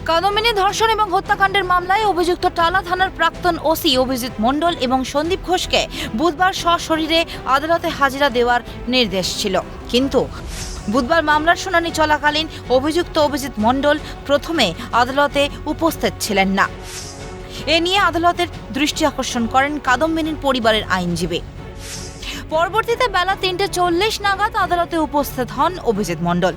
কাদম্বিনী ধর্ষণ এবং হত্যাকাণ্ডের মামলায় অভিযুক্ত টালা থানার প্রাক্তন ওসি অভিজিৎ মণ্ডল এবং সন্দীপ ঘোষকে বুধবার সশরীরে আদালতে হাজিরা দেওয়ার নির্দেশ ছিল, কিন্তু বুধবার মামলার শুনানি চলাকালীন অভিযুক্ত অভিজিৎ মণ্ডল প্রথমে আদালতে উপস্থিত ছিলেন না। এ নিয়ে আদালতের দৃষ্টি আকর্ষণ করেন কাদম্বিনীর পরিবারের আইনজীবী। পরবর্তীতে বেলা ৩:৪০ নাগাদ আদালতে উপস্থিত হন অভিজিৎ মণ্ডল।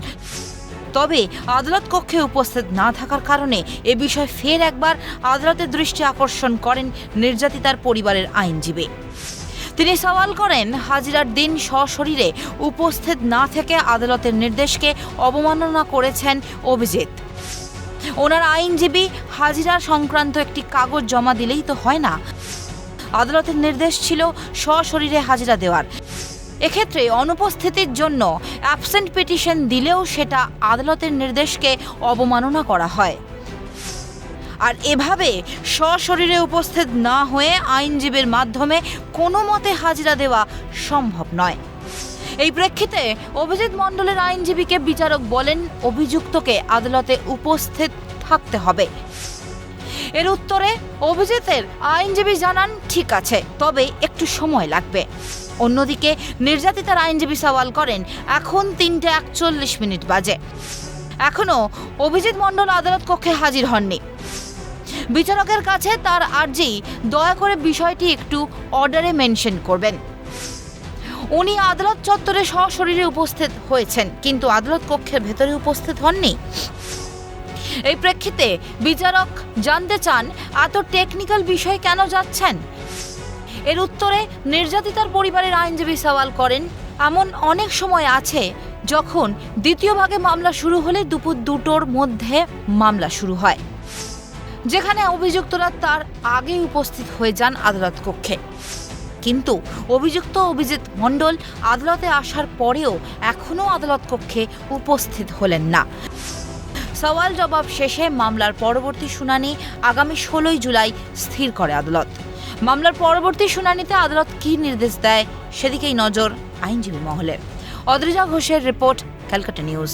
তবে আদালত কক্ষে উপস্থিত না থাকার কারণে এ বিষয়ে ফের একবার আদালতের দৃষ্টি আকর্ষণ করেন নির্যাতিতার পরিবারের আইনজীবী। তিনি সওয়াল করেন, হাজিরার দিন সশরীরে উপস্থিত না থেকে আদালতের নির্দেশকে অবমাননা করেছেন অভিজিৎ। ওনার আইনজীবী হাজিরা সংক্রান্ত একটি কাগজ জমা দিলেই তো হয় না, আদালতের নির্দেশ ছিল সশরীরে হাজিরা দেওয়ার। এক্ষেত্রে অনুপস্থিতির জন্য অ্যাবসেন্ট পিটিশন দিলেও সেটা আদালতের নির্দেশকে অবমাননা করা হয়। আর এভাবে সশরীরে উপস্থিত না হয়ে আইনজীবীর মাধ্যমে কোনো মতে হাজিরা দেওয়া সম্ভব নয়। এই প্রেক্ষিতে অভিজিৎ মণ্ডলের আইনজীবীকে বিচারক বলেন, অভিযুক্তকে আদালতে উপস্থিত থাকতে হবে। এর উত্তরে অভিজিতের আইনজীবী জানান, ঠিক আছে, তবে একটু সময় লাগবে। অন্যদিকে নির্যাতিতার আইনজীবী সওয়াল করেন, এখন ৩:৪১ বাজে, এখনো অভিজিৎ মণ্ডল আদালত কক্ষে হাজির হননি। বিচারকের কাছে তার আর্জি, দয়া করে বিষয়টি একটু অর্ডারে মেনশন করবেন। উনি আদালত চত্বরে সশরীরে উপস্থিত হয়েছেন, কিন্তু আদালত কক্ষের ভেতরে উপস্থিত হননি। এই প্রেক্ষিতে বিচারক জানতে চান, এত টেকনিক্যাল বিষয় কেন যাচ্ছেন? এর উত্তরে নির্যাতিতার পরিবারের আইনজীবী সওয়াল করেন, এমন অনেক সময় আছে যখন দ্বিতীয় ভাগে মামলা শুরু হলে দুপুর 2টোর মধ্যে মামলা শুরু হয়, যেখানে অভিযুক্তরা তার আগে উপস্থিত হয়ে যান আদালত কক্ষে। কিন্তু অভিযুক্ত অভিজিৎ মণ্ডল আদালতে আসার পরেও এখনও আদালত কক্ষে উপস্থিত হলেন না। সওয়াল জবাব শেষে মামলার পরবর্তী শুনানি আগামী 16 জুলাই স্থির করে আদালত। মামলার পরবর্তী শুনানিতে আদালত কী নির্দেশ দেয় সেদিকেই নজর আইনজীবী মহলের। অদ্রিজা ঘোষের রিপোর্ট, ক্যালকাটা নিউজ।